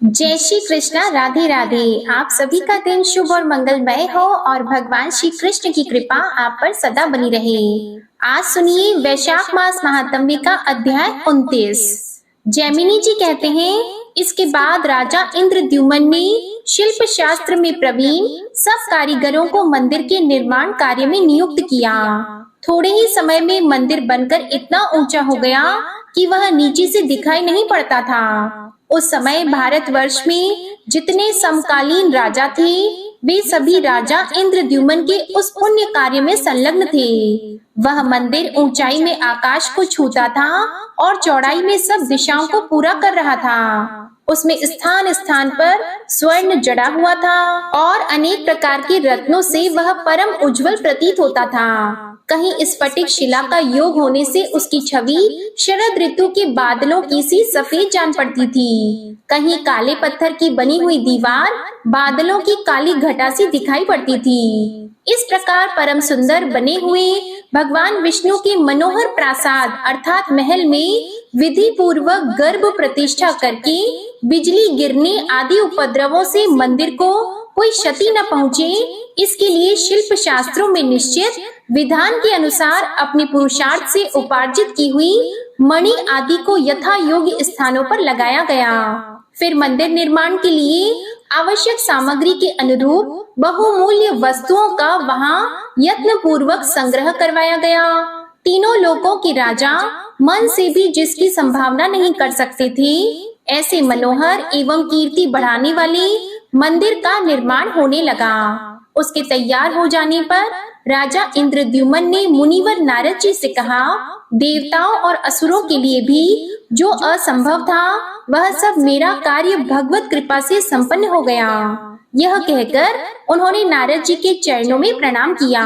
जय श्री कृष्णा। राधे राधे। आप सभी का दिन शुभ और मंगलमय हो और भगवान श्री कृष्ण की कृपा आप पर सदा बनी रहे। आज सुनिए वैशाख मास महात्म्य का अध्याय 29। जैमिनी जी कहते हैं, इसके बाद राजा इंद्रद्युम्न ने शिल्प शास्त्र में प्रवीण सब कारीगरों को मंदिर के निर्माण कार्य में नियुक्त किया। थोड़े ही समय में मंदिर बनकर इतना ऊंचा हो गया कि वह नीचे से दिखाई नहीं पड़ता था। उस समय भारतवर्ष में जितने समकालीन राजा थे वे सभी राजा इंद्रद्युम्न के उस पुण्य कार्य में संलग्न थे। वह मंदिर ऊंचाई में आकाश को छूता था और चौड़ाई में सब दिशाओं को पूरा कर रहा था। उसमें स्थान स्थान पर स्वर्ण जड़ा हुआ था और अनेक प्रकार के रत्नों से वह परम उज्जवल प्रतीत होता था। कहीं स्फटिक शिला का योग होने से उसकी छवि शरद ऋतु के बादलों की सी सफेद जान पड़ती थी। कहीं काले पत्थर की बनी हुई दीवार बादलों की काली घटा सी दिखाई पड़ती थी। इस प्रकार परम सुंदर बने हुए भगवान विष्णु के मनोहर प्रासाद अर्थात महल में विधि पूर्वक गर्भ प्रतिष्ठा करके बिजली गिरने आदि उपद्रवों से मंदिर को कोई क्षति न पहुँचे, इसके लिए शिल्प शास्त्रों में निश्चित विधान के अनुसार अपने पुरुषार्थ से उपार्जित की हुई मणि आदि को यथा योग्य स्थानों पर लगाया गया। फिर मंदिर निर्माण के लिए आवश्यक सामग्री के अनुरूप बहुमूल्य वस्तुओं का वहां यत्न पूर्वक संग्रह करवाया गया। तीनों लोकों के राजा मन से भी जिसकी संभावना नहीं कर सकते थे, ऐसे मनोहर एवं कीर्ति बढ़ाने वाले मंदिर का निर्माण होने लगा। उसके तैयार हो जाने पर राजा इंद्रद्युम्न ने मुनिवर नारद जी से कहा, देवताओं और असुरों के लिए भी जो असंभव था वह सब मेरा कार्य भगवत कृपा से संपन्न हो गया। यह कहकर उन्होंने नारद जी के चरणों में प्रणाम किया।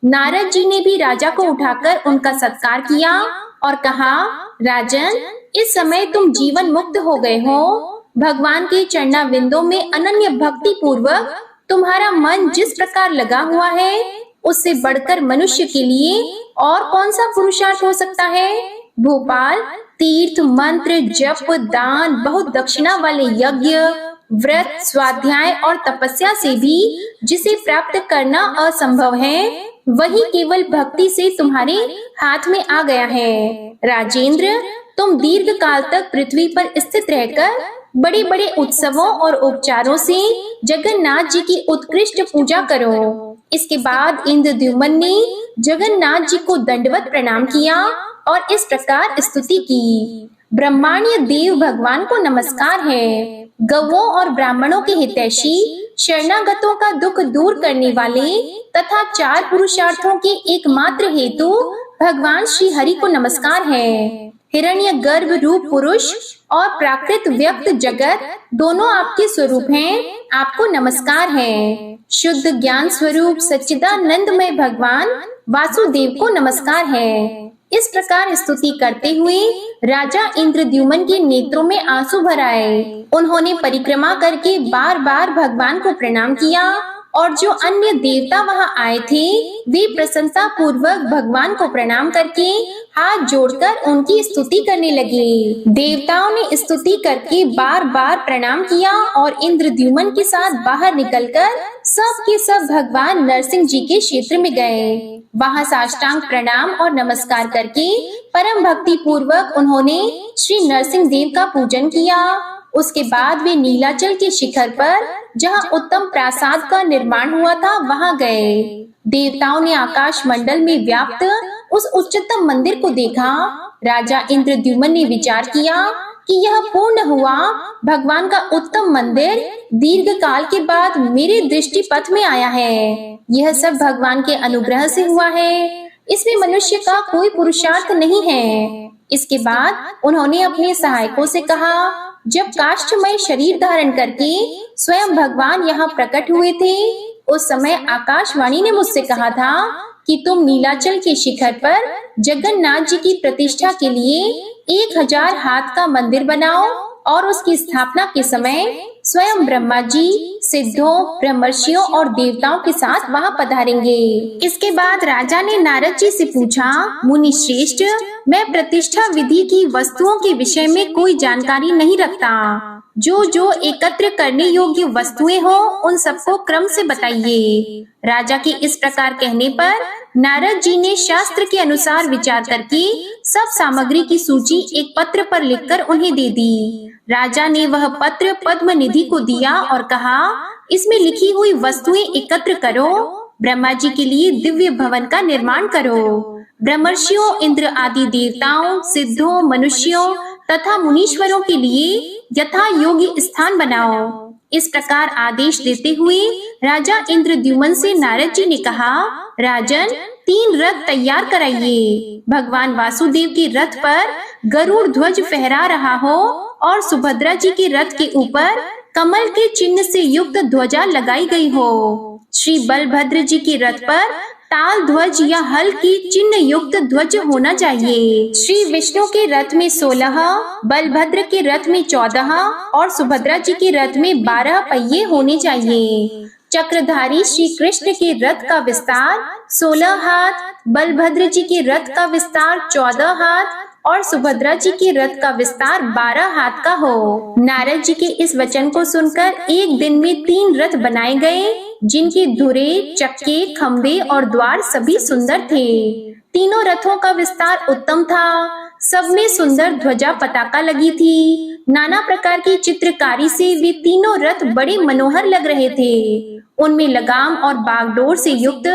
नारद जी ने भी राजा को उठाकर उनका सत्कार किया और कहा, राजन, इस समय तुम जीवन मुक्त हो गए हो। भगवान के चरणाविंदों में अनन्य भक्ति पूर्वक तुम्हारा मन जिस प्रकार लगा हुआ है उससे बढ़कर मनुष्य के लिए और कौन सा पुरुषार्थ हो सकता है। भोपाल तीर्थ मंत्र जप दान बहुत दक्षिणा वाले यज्ञ व्रत स्वाध्याय और तपस्या से भी जिसे प्राप्त करना असंभव है वही केवल भक्ति से तुम्हारे हाथ में आ गया है। राजेंद्र, तुम दीर्घ काल तक पृथ्वी पर स्थित रहकर बड़े बड़े उत्सवों और उपचारों से जगन्नाथ जी की उत्कृष्ट पूजा करो। इसके बाद इंद्रद्युम्न ने जगन्नाथ जी को दंडवत प्रणाम किया और इस प्रकार स्तुति की, ब्रह्मांड देव भगवान को नमस्कार है। गौओं और ब्राह्मणों के हितैषी शरणागतों का दुख दूर करने वाले तथा चार पुरुषार्थों के एकमात्र हेतु भगवान श्री हरि को नमस्कार है। हिरण्य गर्भ रूप पुरुष और प्राकृत व्यक्त जगत दोनों आपके स्वरूप हैं, आपको नमस्कार है। शुद्ध ज्ञान स्वरूप सच्चिदानंदमय भगवान वासुदेव को नमस्कार है। इस प्रकार स्तुति करते हुए राजा इंद्रद्युम्न के नेत्रों में आंसू भर आए। उन्होंने परिक्रमा करके बार बार भगवान को प्रणाम किया और जो अन्य देवता वहां आए थे वे प्रसन्नता पूर्वक भगवान को प्रणाम करके हाथ जोड़कर उनकी स्तुति करने लगे। देवताओं ने स्तुति करके बार बार प्रणाम किया और इंद्रद्युम्न के साथ बाहर निकलकर सब के सब भगवान नरसिंह जी के क्षेत्र में गए। वहां साष्टांग प्रणाम और नमस्कार करके परम भक्ति पूर्वक उन्होंने श्री नरसिंह देव का पूजन किया। उसके बाद वे नीलाचल के शिखर पर जहां उत्तम प्रासाद का निर्माण हुआ था वहां गए। देवताओं ने आकाश मंडल में व्याप्त उस उच्चतम मंदिर को देखा। राजा इंद्रद्युम्न ने विचार किया कि यह पूर्ण हुआ भगवान का उत्तम मंदिर दीर्घ काल के बाद मेरे दृष्टि पथ में आया है। यह सब भगवान के अनुग्रह से हुआ है, इसमें मनुष्य का कोई पुरुषार्थ नहीं है। इसके बाद उन्होंने अपने सहायकों से कहा, जब काष्ठमय शरीर धारण करके स्वयं भगवान यहाँ प्रकट हुए थे उस समय आकाशवाणी ने मुझसे कहा था कि तुम नीलाचल के शिखर पर जगन्नाथ जी की प्रतिष्ठा के लिए 1000 हाथ का मंदिर बनाओ और उसकी स्थापना के समय स्वयं ब्रह्मा जी सिद्धों ब्रह्मर्षियों और देवताओं के साथ वहां पधारेंगे। इसके बाद राजा ने नारद जी से पूछा, मुनि श्रेष्ठ, मैं प्रतिष्ठा विधि की वस्तुओं के विषय में कोई जानकारी नहीं रखता। जो जो एकत्र करने योग्य वस्तुएं हो उन सबको क्रम से बताइए। राजा के इस प्रकार कहने पर नारद जी ने शास्त्र के अनुसार विचार करके सब सामग्री की सूची एक पत्र पर लिखकर उन्हें दे दी। राजा ने वह पत्र पद्मनिधि को दिया और कहा, इसमें लिखी हुई वस्तुएं एकत्र करो, ब्रह्मा जी के लिए दिव्य भवन का निर्माण करो। ब्रह्मर्षियों, इंद्र आदि देवताओं, सिद्धों, मनुष्यों तथा मुनीश्वरों के लिए यथा योग्य स्थान बनाओ। इस प्रकार आदेश देते हुए राजा इंद्रद्युम्न से नारद जी ने कहा, राजन, 3 रथ तैयार कराइए। भगवान वासुदेव के रथ पर गरुड़ ध्वज फहरा रहा हो और सुभद्रा जी के रथ के ऊपर कमल के चिन्ह से युक्त ध्वजा लगाई गई हो। श्री बलभद्र जी के रथ पर ताल ध्वज या हल की चिन्ह युक्त ध्वज होना चाहिए। श्री विष्णु के रथ में 16, बलभद्र के रथ में 14 और सुभद्रा जी के रथ में 12 पहिए होने चाहिए। चक्रधारी श्री कृष्ण के रथ का विस्तार 16 हाथ, बलभद्र जी के रथ का विस्तार 14 हाथ और सुभद्रा जी के रथ का विस्तार 12 हाथ का हो। नारद जी के इस वचन को सुनकर एक दिन में 3 रथ बनाए गए, जिनके धुरे, चक्के, खंबे और द्वार सभी सुंदर थे। तीनों रथों का विस्तार उत्तम था। सब में सुंदर ध्वजा पताका लगी थी। नाना प्रकार की चित्रकारी से वे तीनों रथ बड़े मनोहर लग रहे थे। उनमें लगाम और बागडोर से युक्त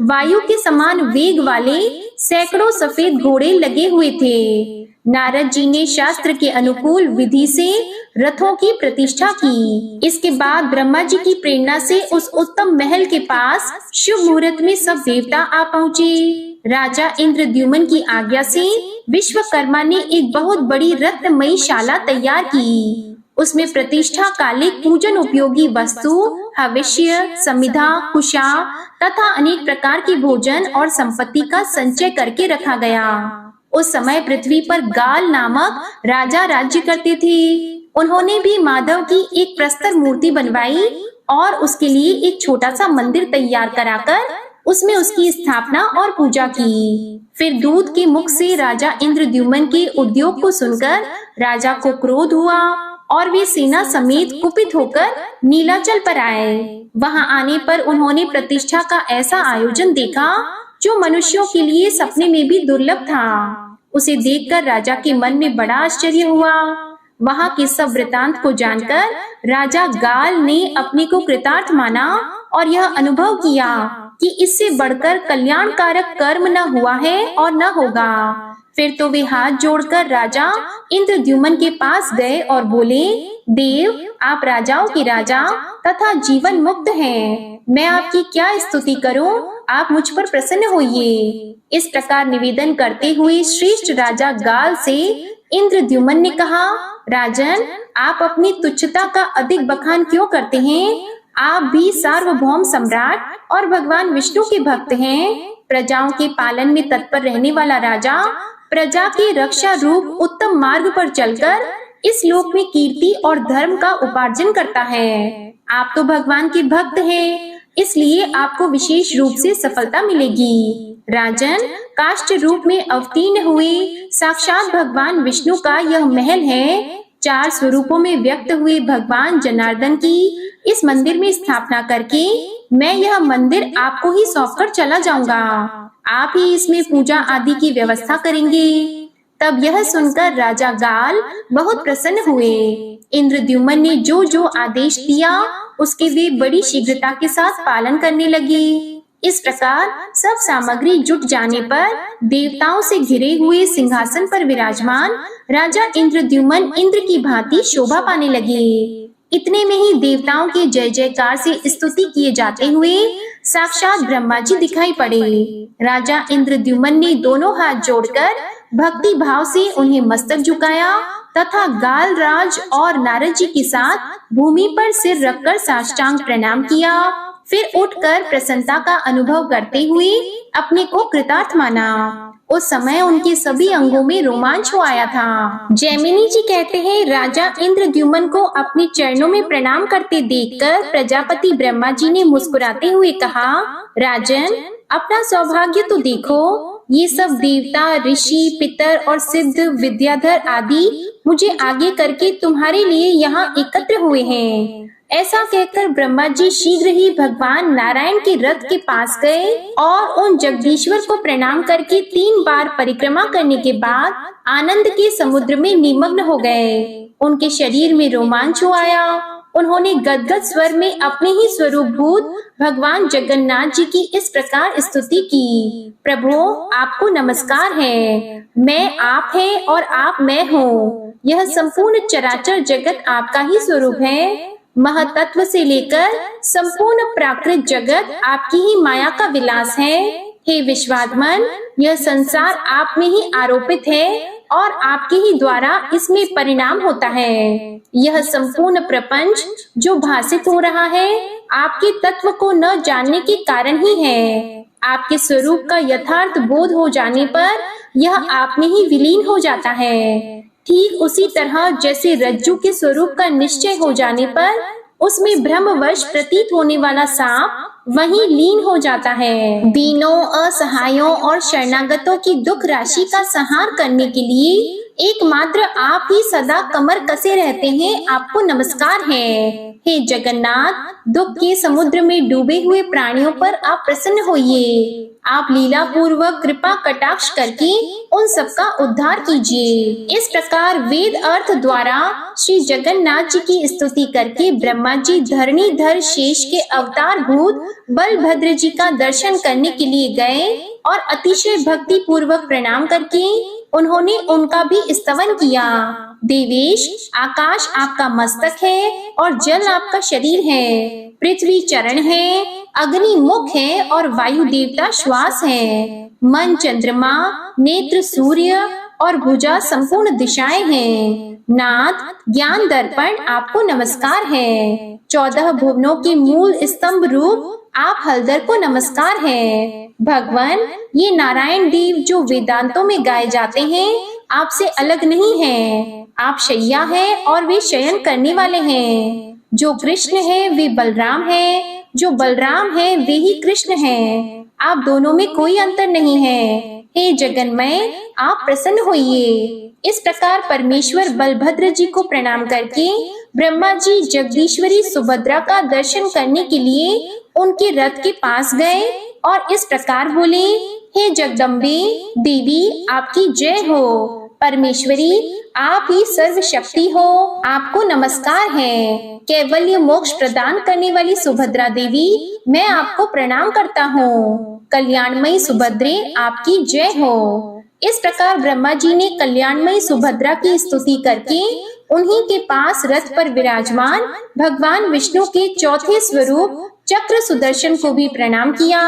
वायु के समान वेग वाले सैकड़ों सफेद घोड़े लगे हुए थे। नारद जी ने शास्त्र के अनुकूल विधि से रथों की प्रतिष्ठा की। इसके बाद ब्रह्मा जी की प्रेरणा से उस उत्तम महल के पास शुभ मुहूर्त में सब देवता आ पहुँचे। राजा इंद्रद्युम्न की आज्ञा से विश्वकर्मा ने एक बहुत बड़ी रत्नमयी शाला तैयार की। उसमें प्रतिष्ठा कालिक पूजन उपयोगी वस्तु, हविष्य, समिधा, कुशा तथा अनेक प्रकार के भोजन और संपत्ति का संचय करके रखा गया। उस समय पृथ्वी पर गाल नामक राजा राज्य करते थे। उन्होंने भी माधव की एक प्रस्तर मूर्ति बनवाई और उसके लिए एक छोटा सा मंदिर तैयार कराकर उसमें उसकी स्थापना और पूजा की। फिर दूत के मुख से राजा इंद्रद्युम्न के उद्योग को सुनकर राजा को क्रोध हुआ और वे सेना समेत कुपित होकर नीलाचल पर आए। वहां आने पर उन्होंने प्रतिष्ठा का ऐसा आयोजन देखा जो मनुष्यों के लिए सपने में भी दुर्लभ था। उसे देखकर राजा के मन में बड़ा आश्चर्य हुआ। वहां के सब वृतांत को जानकर राजा गाल ने अपने को कृतार्थ माना और यह अनुभव किया कि इससे बढ़कर कल्याणकारक कर्म न हुआ है और न होगा। फिर तो वे हाथ जोड़कर राजा इंद्रद्युम्न के पास गए और बोले, देव, आप राजाओं के राजा तथा जीवन मुक्त हैं। मैं आपकी क्या स्तुति करूं? आप मुझ पर प्रसन्न होइए। इस प्रकार निवेदन करते हुए श्रेष्ठ राजा गाल से इंद्रद्युम्न ने कहा, राजन, आप अपनी तुच्छता का अधिक बखान क्यों करते हैं? आप भी सार्वभौम सम्राट और भगवान विष्णु के भक्त हैं। प्रजाओं के पालन में तत्पर रहने वाला राजा प्रजा की रक्षा रूप उत्तम मार्ग पर चलकर इस लोक में कीर्ति और धर्म का उपार्जन करता है। आप तो भगवान के भक्त हैं, इसलिए आपको विशेष रूप से सफलता मिलेगी। राजन, काष्ठ रूप में अवतीर्ण हुए साक्षात भगवान विष्णु का यह महल है। 4 स्वरूपों में व्यक्त हुए भगवान जनार्दन की इस मंदिर में स्थापना करके मैं यह मंदिर आपको ही सौंपकर चला जाऊंगा। आप ही इसमें पूजा आदि की व्यवस्था करेंगे। तब यह सुनकर राजा गाल बहुत प्रसन्न हुए। इंद्रद्युम्न ने जो जो आदेश दिया उसके वे बड़ी शीघ्रता के साथ पालन करने लगे। इस प्रकार सब सामग्री जुट जाने पर देवताओं से घिरे हुए सिंहासन पर विराजमान राजा इंद्रद्युम्न इंद्र की भांति शोभा पाने लगे। इतने में ही देवताओं के जय जयकार से स्तुति किए जाते हुए साक्षात ब्रह्मा जी दिखाई पड़े। राजा इंद्रद्युम्न ने दोनों हाथ जोड़कर भक्ति भाव से उन्हें मस्तक झुकाया तथा गाल राज और नारद जी के साथ भूमि पर सिर रखकर साष्टांग प्रणाम किया। फिर उठकर प्रसन्नता का अनुभव करते हुए अपने को कृतार्थ माना। उस समय उनके सभी अंगों में रोमांच हो आया था। जैमिनी जी कहते हैं, राजा इंद्रद्युम्न को अपने चरणों में प्रणाम करते देखकर प्रजापति ब्रह्मा जी ने मुस्कुराते हुए कहा, राजन, अपना सौभाग्य तो देखो। ये सब देवता, ऋषि, पितर और सिद्ध, विद्याधर आदि मुझे आगे करके तुम्हारे लिए यहाँ एकत्र हुए हैं। ऐसा कहकर ब्रह्मा जी शीघ्र ही भगवान नारायण के रथ के पास गए और उन जगदीश्वर को प्रणाम करके 3 बार परिक्रमा करने के बाद आनंद के समुद्र में निमग्न हो गए। उनके शरीर में रोमांच हो आया। उन्होंने गदगद स्वर में अपने ही स्वरूपभूत भगवान जगन्नाथ जी की इस प्रकार स्तुति की। प्रभु, आपको नमस्कार है। मैं आप है और आप मैं हूँ। यह संपूर्ण चराचर जगत आपका ही स्वरूप है। महतत्व से लेकर संपूर्ण प्राकृत जगत आपकी ही माया का विलास है। हे विश्वात्मन, यह संसार आप में ही आरोपित है और आपके ही द्वारा इसमें परिणाम होता है। यह संपूर्ण प्रपंच जो भासित हो रहा है आपके तत्व को न जानने के कारण ही है। आपके स्वरूप का यथार्थ बोध हो जाने पर यह आप में ही विलीन हो जाता है। ठीक उसी तरह जैसे रज्जु के स्वरूप का निश्चय हो जाने पर उसमें भ्रमवश प्रतीत होने वाला सांप वहीं लीन हो जाता है। दीनों, असहायों और शरणागतों की दुख राशि का संहार करने के लिए एकमात्र आप ही सदा कमर कसे रहते हैं। आपको नमस्कार है। हे जगन्नाथ, दुख के समुद्र में डूबे हुए प्राणियों पर आप प्रसन्न होइए। आप लीला पूर्वक कृपा कटाक्ष करके उन सबका उद्धार कीजिए। इस प्रकार वेद अर्थ द्वारा श्री जगन्नाथ जी की स्तुति करके ब्रह्मा जी धरणीधर शेष के अवतार भूत बलभद्र जी का दर्शन करने के लिए गए और अतिशय भक्ति पूर्वक प्रणाम करके उन्होंने उनका भी स्तवन किया। देवेश, आकाश आपका मस्तक है और जल आपका शरीर है। पृथ्वी चरण है, अग्नि मुख है और वायु देवता श्वास है। मन चंद्रमा, नेत्र सूर्य और भुजा संपूर्ण दिशाएं हैं। नाथ, ज्ञान दर्पण आपको नमस्कार है। 14 भुवनों के मूल स्तंभ रूप आप हलधर को नमस्कार है। भगवान, ये नारायण देव जो वेदांतों में गाए जाते हैं आपसे अलग नहीं है। आप शैया है और वे शयन करने वाले हैं। जो कृष्ण है वे बलराम है, जो बलराम है वे ही कृष्ण है। आप दोनों में कोई अंतर नहीं है। हे जगन्मय, आप प्रसन्न होइए। इस प्रकार परमेश्वर बलभद्र जी को प्रणाम करके ब्रह्मा जी जगदीश्वरी सुभद्रा का दर्शन करने के लिए उनके रथ के पास गए और इस प्रकार बोले, हे जगदम्बे देवी, आपकी जय हो। परमेश्वरी, आप ही सर्वशक्ति हो। आपको नमस्कार है। कैवल्य मोक्ष प्रदान करने वाली सुभद्रा देवी, मैं आपको प्रणाम करता हूँ। कल्याणमयी सुभद्रे, आपकी जय हो। इस प्रकार ब्रह्मा जी ने कल्याणमयी सुभद्रा की स्तुति करके उन्हीं के पास रथ पर विराजमान भगवान विष्णु के चौथे स्वरूप चक्र सुदर्शन को भी प्रणाम किया।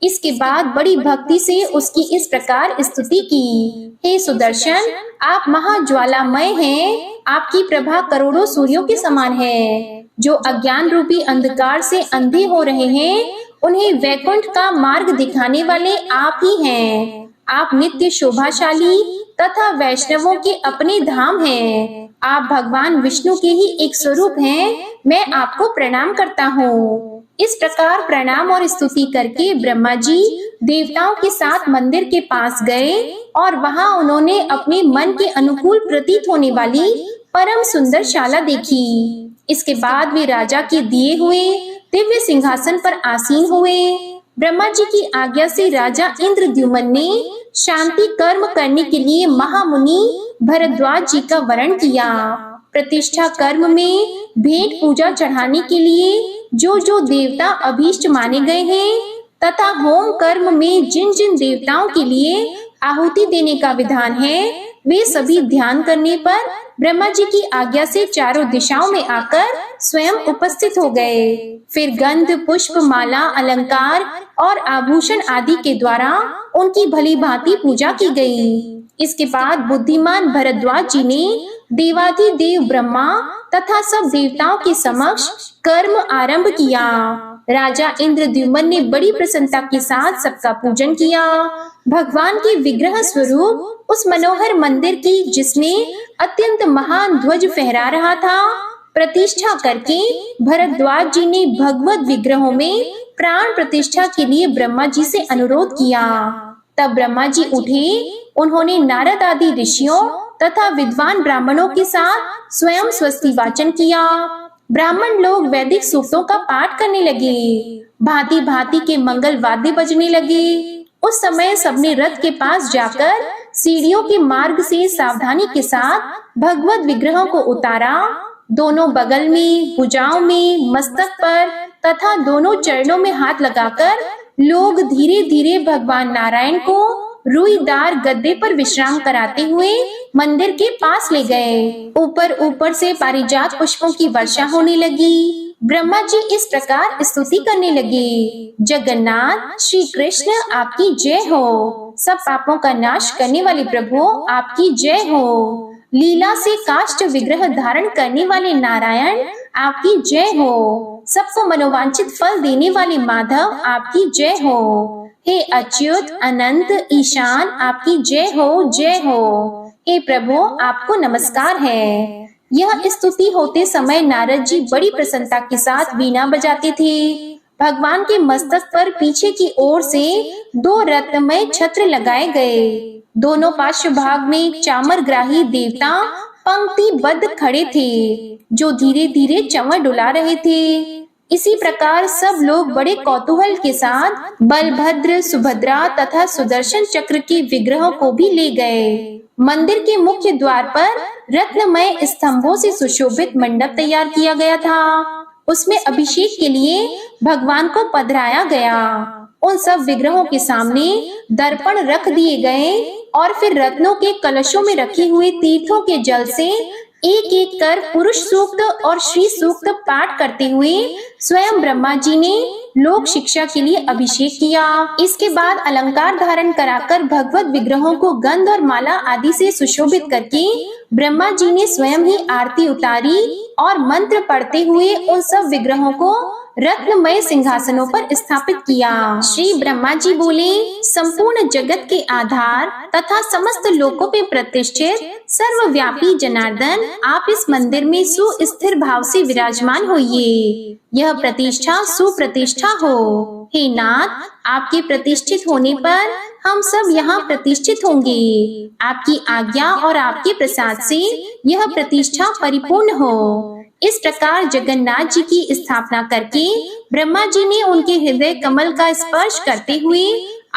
इसके बाद बड़ी भक्ति से उसकी इस प्रकार स्तुति की, हे सुदर्शन, आप महाज्वालामय हैं। आपकी प्रभा करोड़ों सूर्यों के समान है। जो अज्ञान रूपी अंधकार से अंधे हो रहे हैं उन्हें वैकुंठ का मार्ग दिखाने वाले आप ही हैं। आप नित्य शोभाशाली तथा वैष्णवों के अपने धाम हैं। आप भगवान विष्णु के ही एक स्वरूप हैं। मैं आपको प्रणाम करता हूँ। इस प्रकार प्रणाम और स्तुति करके ब्रह्मा जी देवताओं के साथ मंदिर के पास गए और वहां उन्होंने अपने मन के अनुकूल प्रतीत होने वाली परम सुंदर शाला देखी। इसके बाद वे राजा के दिए हुए दिव्य सिंहासन पर आसीन हुए। ब्रह्मा जी की आज्ञा से राजा इंद्रद्युम्न ने शांति कर्म करने के लिए महामुनि भरद्वाज जी का वरण किया। प्रतिष्ठा कर्म में भेंट पूजा चढ़ाने के लिए जो जो देवता अभीष्ट माने गए हैं तथा होम कर्म में जिन जिन देवताओं के लिए आहुति देने का विधान है वे सभी ध्यान करने पर ब्रह्मा जी की आज्ञा से चारों दिशाओं में आकर स्वयं उपस्थित हो गए। फिर गंध, पुष्प, माला, अलंकार और आभूषण आदि के द्वारा उनकी भली भांति पूजा की गई। इसके बाद बुद्धिमान भरद्वाज जी ने देवाधिदेव ब्रह्मा तथा सब देवताओं के समक्ष कर्म आरंभ किया। राजा इंद्रद्युम्न ने बड़ी प्रसन्नता के साथ सबका पूजन किया। भगवान के विग्रह स्वरूप उस मनोहर मंदिर की जिसमें अत्यंत महान ध्वज फहरा रहा था प्रतिष्ठा करके भरद्वाज जी ने भगवत विग्रहों में प्राण प्रतिष्ठा के लिए ब्रह्मा जी से अनुरोध किया। तब ब्रह्मा जी उठे। उन्होंने नारद आदि ऋषियों तथा विद्वान ब्राह्मणों के साथ स्वयं स्वस्ति वाचन किया। ब्राह्मण लोग वैदिक सूक्तों का पाठ करने लगे। भांति भांति के मंगल वाद्य बजने लगे। उस समय सबने रथ के पास जाकर सीढ़ियों के मार्ग से सावधानी के साथ भगवत विग्रहों को उतारा। दोनों बगल में, भुजाओं में, मस्तक पर तथा दोनों चरणों में हाथ लगाकर लोग धीरे धीरे भगवान नारायण को रुईदार गद्दे पर विश्राम कराते हुए मंदिर के पास ले गए। ऊपर ऊपर से पारिजात पुष्पों की वर्षा होने लगी। ब्रह्मा जी इस प्रकार स्तुति करने लगे, जगन्नाथ श्री कृष्ण आपकी जय हो। सब पापों का नाश करने वाले प्रभु आपकी जय हो। लीला से काष्ठ विग्रह धारण करने वाले नारायण आपकी जय हो। सबको मनोवांछित फल देने वाले माधव आपकी जय हो। हे अच्युत अनंत ईशान आपकी जय हो, जय हो। हे प्रभु आपको नमस्कार है। यह स्तुति होते समय नारद जी बड़ी प्रसन्नता के साथ वीणा बजाते थे। भगवान के मस्तक पर पीछे की ओर से 2 रत्नमय छत्र लगाए गए। दोनों पार्श्व भाग में चामरग्राही देवता पंक्तिबद्ध खड़े थे, जो धीरे धीरे चंवर डुला रहे थे। इसी प्रकार सब लोग बड़े कौतूहल के साथ बलभद्र, सुभद्रा तथा सुदर्शन चक्र के विग्रहों को भी ले गए। मंदिर के मुख्य द्वार पर रत्नमय स्तंभों से सुशोभित मंडप तैयार किया गया था। उसमें अभिषेक के लिए भगवान को पधराया गया। उन सब विग्रहों के सामने दर्पण रख दिए गए और फिर रत्नों के कलशों में रखे हुए तीर्थों के जल से एक एक कर पुरुष सूक्त और श्री सूक्त पाठ करते हुए स्वयं ब्रह्मा जी ने लोक शिक्षा के लिए अभिषेक किया। इसके बाद अलंकार धारण कराकर भगवत विग्रहों को गंध और माला आदि से सुशोभित करके ब्रह्मा जी ने स्वयं ही आरती उतारी और मंत्र पढ़ते हुए उन सब विग्रहों को रत्नमय सिंहासनों पर स्थापित किया। श्री ब्रह्मा जी बोले, संपूर्ण जगत के आधार तथा समस्त लोकों पे प्रतिष्ठित सर्वव्यापी जनार्दन, आप इस मंदिर में सुस्थिर भाव से विराजमान होइए। यह प्रतिष्ठा सुप्रतिष्ठा हो। हे नाथ, आपके प्रतिष्ठित होने पर हम सब यहाँ प्रतिष्ठित होंगे। आपकी आज्ञा और आपके प्रसाद से यह प्रतिष्ठा परिपूर्ण हो। इस प्रकार जगन्नाथ जी की स्थापना करके ब्रह्मा जी ने उनके हृदय कमल का स्पर्श करते हुए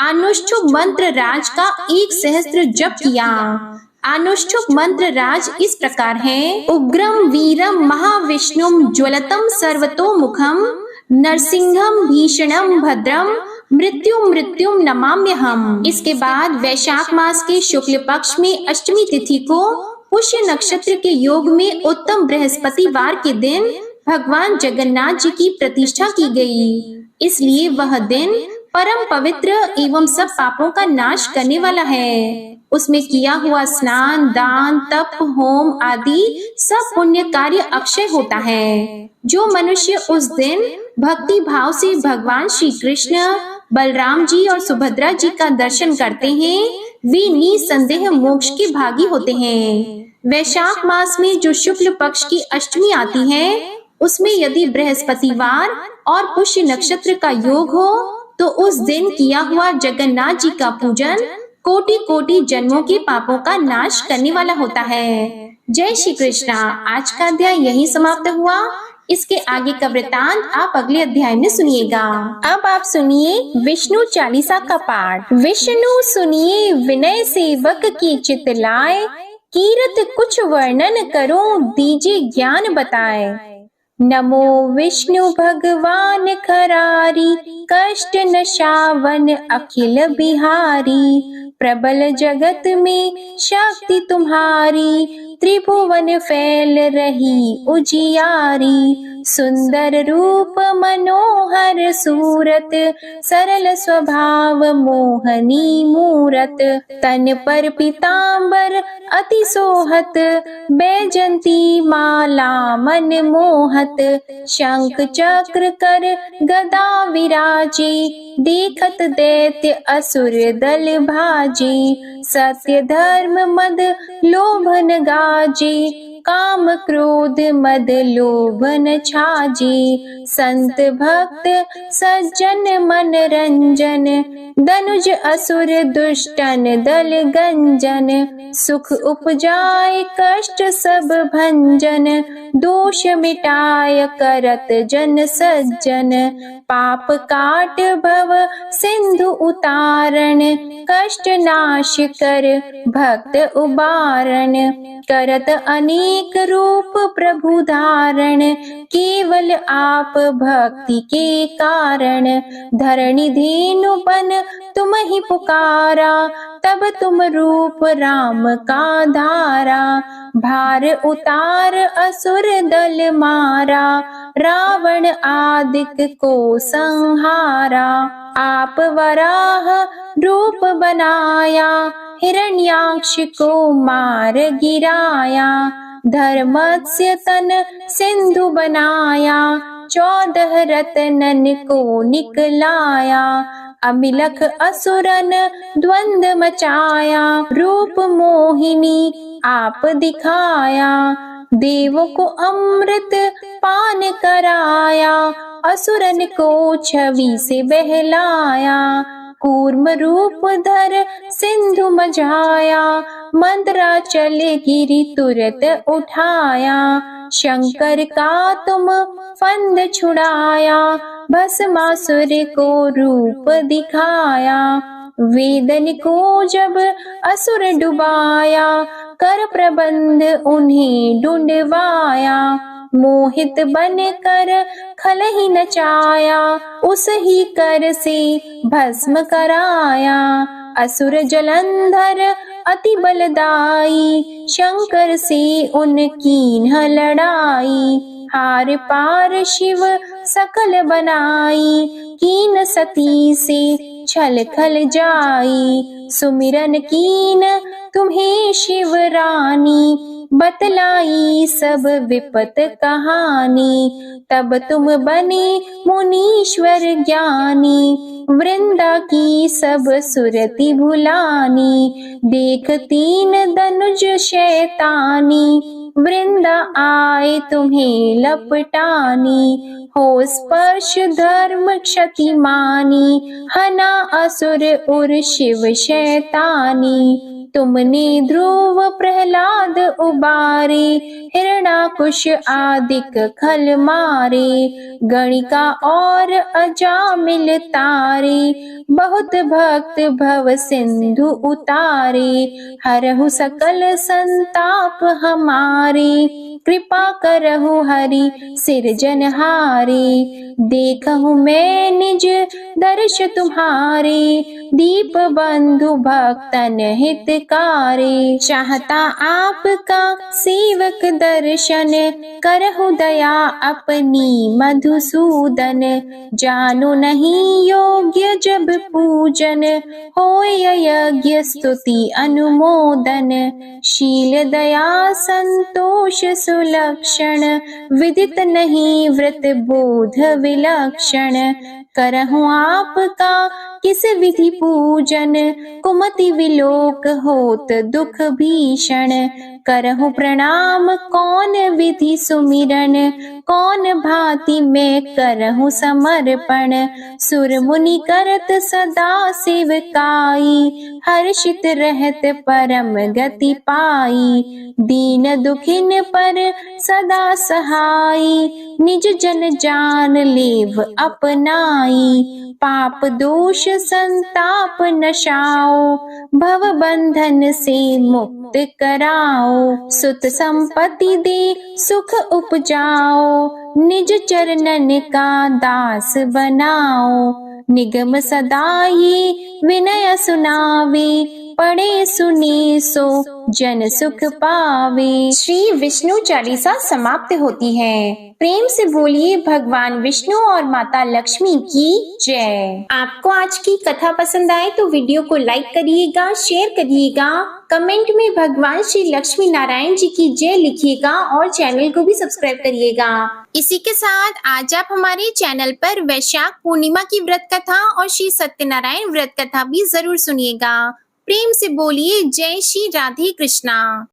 अनुष्ठुप मंत्र राज का 1 सहस्त्र जप किया। अनुष्ठुप मंत्र राज इस प्रकार है, उग्रम वीरम महाविष्णुम ज्वलतम सर्वतोमुखम नरसिंहम भीषणम भद्रम मृत्युम मृत्युम नमाम्यहम। इसके बाद वैशाख मास के शुक्ल पक्ष में अष्टमी तिथि को पुष्य नक्षत्र के योग में उत्तम बृहस्पतिवार के दिन भगवान जगन्नाथ जी की प्रतिष्ठा की गई। इसलिए वह दिन परम पवित्र एवं सब पापों का नाश करने वाला है। उसमें किया हुआ स्नान, दान, तप, होम आदि सब पुण्य कार्य अक्षय होता है। जो मनुष्य उस दिन भक्ति भाव से भगवान श्री कृष्ण, बलराम जी और सुभद्रा जी का दर्शन करते हैं, वे निसंदेह मोक्ष के भागी होते हैं। वैशाख मास में जो शुक्ल पक्ष की अष्टमी आती है, उसमें यदि बृहस्पतिवार और पुष्य नक्षत्र का योग हो तो उस दिन किया हुआ जगन्नाथ जी का पूजन कोटि कोटि जन्मों के पापों का नाश करने वाला होता है। जय श्री कृष्णा। आज का अध्याय यहीं समाप्त हुआ। इसके आगे का वृतांत आप अगले अध्याय में सुनिएगा। अब आप सुनिए विष्णु चालीसा का पाठ। विष्णु सुनिए विनय सेवक की चित लाए, कीरत कुछ वर्णन करो दीजिए ज्ञान बताए। नमो विष्णु भगवान खरारी, कष्ट नशावन अखिल बिहारी। प्रबल जगत में शक्ति तुम्हारी, त्रिभुवन फैल रही उजियारी। सुंदर रूप मनोहर सूरत, सरल स्वभाव मोहनी मूरत। तन पर पीतांबर अति सोहत, बैजंती माला मन मोहत। शंख चक्र कर गदा विराजे, देखत दैत्य असुर दल भाजे। सत्य धर्म मद लोभन गाजे, काम क्रोध मद लोभ न छाजे। संत भक्त सज्जन मन रंजन, दनुज असुर दुष्टन दल गंजन। सुख उपजाय कष्ट सब भंजन, दोष मिटाय करत जन सज्जन। पाप काट भव सिंधु उतारण, कष्ट नाश कर भक्त उबारण। करत अनेक रूप प्रभु धारण, केवल आप भक्ति के कारण। धरणी धेनु बन तुम ही पुकारा, तब तुम रूप राम का धारा। भार उतार असुर दल मारा, रावण आदिक को संहारा। आप वराह रूप बनाया, हिरण्याक्ष को मार गिराया। धर्मस्य तन सिंधु बनाया, 14 रत्नन को निकलाया। अमिलख असुरन द्वंद मचाया, रूप मोहिनी आप दिखाया। देवों को अमृत पान कराया, असुरन को छवि से बहलाया। कूर्म रूप धर सिंधु मझाया, मंदराचल गिरि तुरत उठाया। शंकर का तुम फंद छुड़ाया, भस्मासुर को रूप दिखाया। वेदन को जब असुर डुबाया, कर प्रबंध उन्हें ढूंढवाया। मोहित बन कर खल ही नचाया, उस ही कर से भस्म कराया। असुर जलंधर अति बलदाई, शंकर से उनकी न लड़ाई। हार पार शिव सकल बनाई, कीन सती से छल खल जाई। सुमिरन कीन तुम्हें शिव रानी, बतलाई सब विपत कहानी। तब तुम बने मुनीश्वर ज्ञानी, वृंदा की सब सुरति भुलानी। देख 3 धनुज शैतानी, वृंदा आए तुम्हें लपटानी। हो स्पर्श धर्म क्षति मानी, हना असुर उर शिव शैतानी। तुमने ध्रुव प्रहलाद उबारे, हिरणाकुश आदिक खल मारे। गणिका और अजामिल तारे, बहुत भक्त भव सिंधु उतारे। हरहु सकल संताप हमारे, कृपा करहु हरि सिरजनहारे। देखहु मैं निज दर्श तुम्हारे, दीप बंधु भक्तन हितकारे। चाहता आपका सेवक दर्शन, करहु दया अपनी मधुसूदन। जानो नहीं योग्य जब पूजन, होय यज्ञ स्तुति अनुमोदन। शील दया संतोष सुलक्षण, विदित नहीं व्रत बोध विलक्षण। करहु आपका किस विधि पूजन, कुमति विलोक होत दुख भीषण। करहु प्रणाम कौन विधि सुमिरन, कौन भांति मैं करहु समर्पण। सुर मुनि करत सदा सेवकाई, हर्षित रहत परम गति पाई। दीन दुखिन पर सदा सहाई, निज जन जान लेव अपनाई। पाप दोष संताप नशाओ, भव बंधन से मुक्त कराओ। सुत संपत्ति दे सुख उपजाओ, निज चरणन का दास बनाओ। निगम सदा ये विनय सुनावे, पढ़े सुने सो जन सुख पावे। श्री विष्णु चालीसा समाप्त होती है। प्रेम से बोलिए भगवान विष्णु और माता लक्ष्मी की जय। आपको आज की कथा पसंद आए तो वीडियो को लाइक करिएगा, शेयर करिएगा, कमेंट में भगवान श्री लक्ष्मी नारायण जी की जय लिखिएगा और चैनल को भी सब्सक्राइब करिएगा। इसी के साथ आज आप हमारे चैनल पर वैशाख पूर्णिमा की व्रत कथा और श्री सत्यनारायण व्रत कथा भी जरूर सुनिएगा। प्रेम से बोलिए जय श्री राधे कृष्णा।